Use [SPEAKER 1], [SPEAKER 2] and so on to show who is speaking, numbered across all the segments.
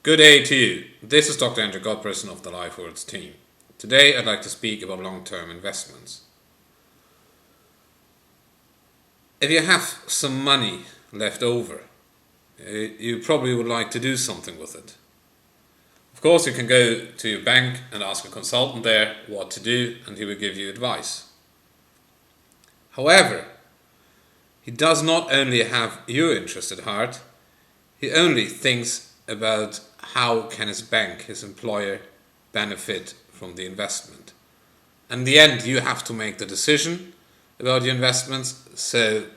[SPEAKER 1] Good day to you. This is Dr. Andrew Godperson of the LifeWorlds team. Today I'd like to speak about long-term investments. If you have some money left over, you probably would like to do something with it. Of course, you can go to your bank and ask a consultant there what to do, and he will give you advice. However, he does not only have your interest at heart, he only thinks about how can his bank, his employer, benefit from the investment. And in the end, you have to make the decision about your investments, so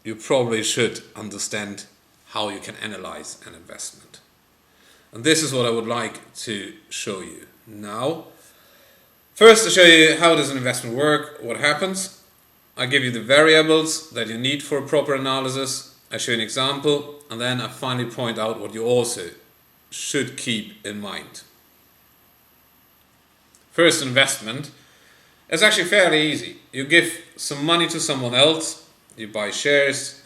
[SPEAKER 1] you probably should understand how you can analyze an investment. And this is what I would like to show you now. First, to show you how does an investment work, what happens. I give you the variables that you need for a proper analysis. I show you an example, and then I finally point out what you also should keep in mind. First, investment is actually fairly easy. You give some money to someone else, you buy shares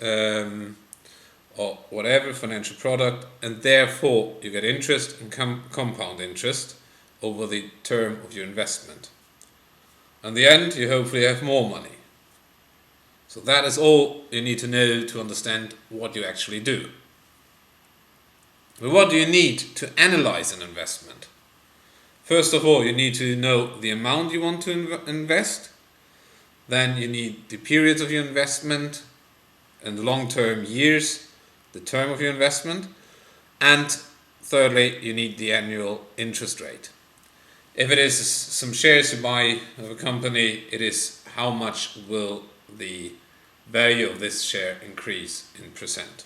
[SPEAKER 1] or whatever financial product, and therefore you get interest and compound interest over the term of your investment. In the end, you hopefully have more money. So that is all you need to know to understand what you actually do. But what do you need to analyze an investment? First of all, you need to know the amount you want to invest. Then you need the periods of your investment and the long-term years, the term of your investment. And thirdly, you need the annual interest rate. If it is some shares you buy of a company, it is how much will the value of this share increase in percent.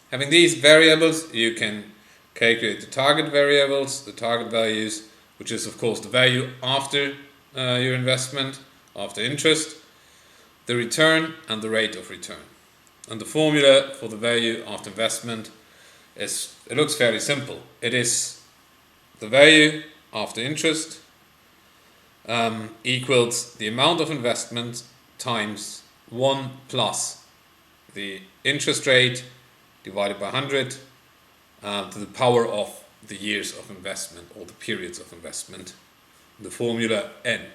[SPEAKER 1] Having these variables, you can calculate the target variables, the target values, which is of course the value after your investment, after interest, the return and the rate of return. And the formula for the value after investment it looks fairly simple. It is the value after interest equals the amount of investment times 1 plus the interest rate divided by 100 to the power of the years of investment or the periods of investment, the formula N.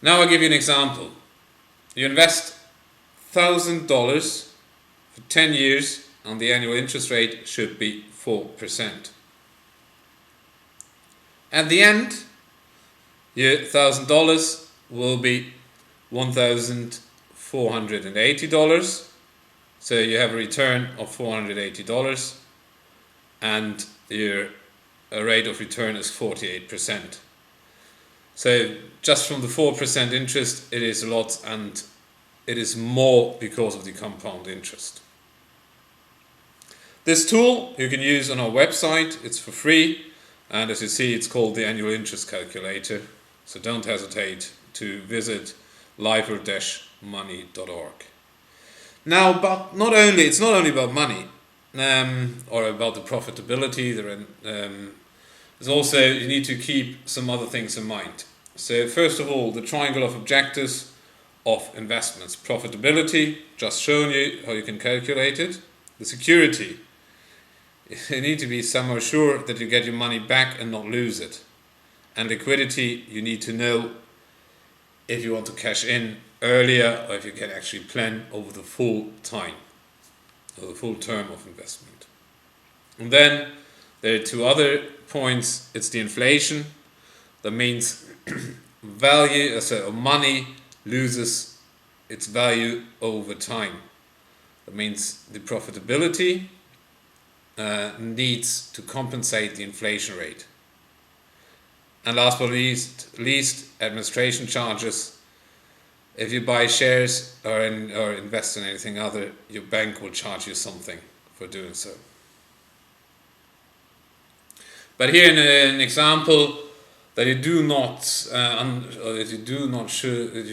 [SPEAKER 1] Now I'll give you an example. You invest $1,000 for 10 years and the annual interest rate should be 4%. At the end, your $1,000 will be $1,480. So you have a return of $480 and your rate of return is 48%. So just from the 4% interest, it is a lot, and it is more because of the compound interest. This tool you can use on our website. It's for free, and as you see, it's called the Annual Interest Calculator. So don't hesitate to visit lifer-money.org. Now, but it's not only about money or about the profitability. There's also, you need to keep some other things in mind. So first of all, the triangle of objectives of investments. Profitability, just shown you how you can calculate it. The security, you need to be somehow sure that you get your money back and not lose it. And liquidity, you need to know if you want to cash in earlier or if you can actually plan over the full time or the full term of investment. And then there are two other points. It's the inflation. That means value, so money loses its value over time. That means the profitability needs to compensate the inflation rate. And last but not least, administration charges. If you buy shares or invest in anything other, your bank will charge you something for doing so. But here in an example that you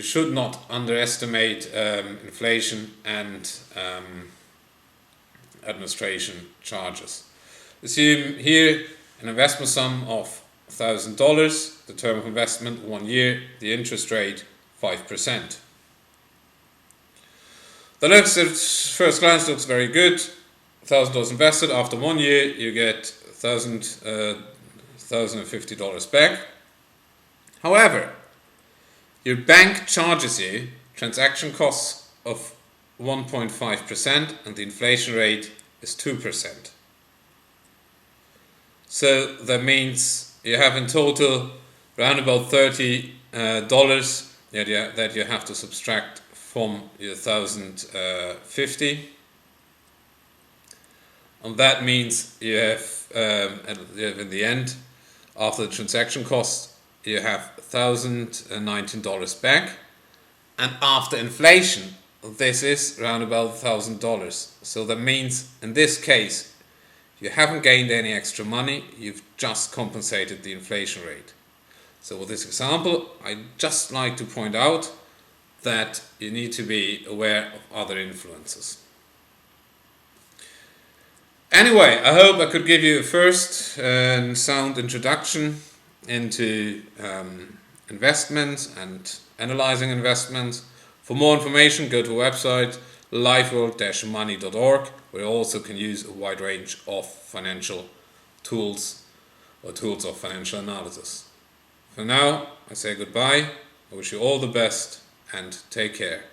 [SPEAKER 1] should not underestimate inflation and administration charges. Assume here an investment sum of $1,000, the term of investment 1 year, the interest rate 5%. That looks at first glance looks very good. $1,000 invested. After 1 year, you get $1,050 back. However, your bank charges you transaction costs of 1.5% and the inflation rate is 2%. So that means you have in total around about $30 that you have to subtract from your 1,050. And that means you have in the end, after the transaction cost, you have $1,019 back, and after inflation, this is around about $1,000. So that means in this case, you haven't gained any extra money, you've just compensated the inflation rate. So with this example, I'd just like to point out that you need to be aware of other influences. Anyway, I hope I could give you a first and sound introduction into investments and analyzing investments. For more information, go to our website lifeworld-money.org, where you also can use a wide range of financial tools or tools of financial analysis. For now, I say goodbye. I wish you all the best and take care.